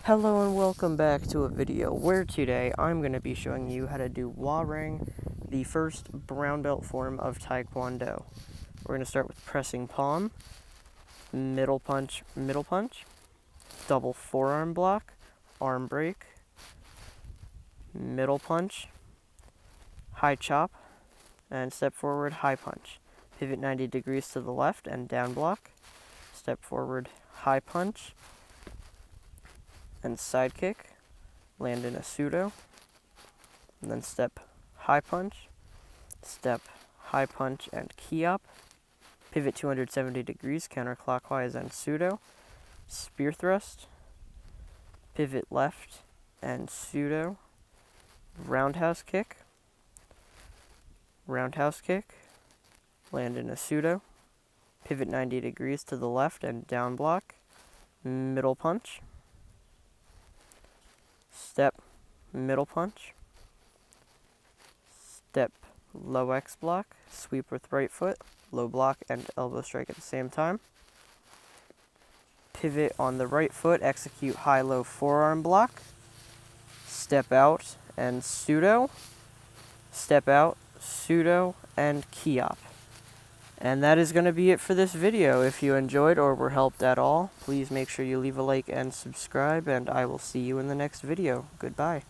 Hello and welcome back to a video where today I'm going to be showing you how to do HWA-RANG, the first brown belt form of Tae-kwon-do. We're going to start with pressing palm, middle punch, double forearm block, arm break, middle punch, high chop, and step forward, high punch. Pivot 90 degrees to the left and down block, step forward, high punch, and side kick, land in a pseudo, and then step high punch, step high punch and key up, pivot 270 degrees counterclockwise and pseudo, spear thrust, pivot left and pseudo, roundhouse kick, land in a pseudo, pivot 90 degrees to the left and down block, middle punch, step, middle punch, step, low X block, sweep with right foot, low block and elbow strike at the same time. Pivot on the right foot, execute high-low forearm block, step out and pseudo, step out, pseudo, and key up. And that is going to be it for this video. If you enjoyed or were helped at all, please make sure you leave a like and subscribe, and I will see you in the next video. Goodbye.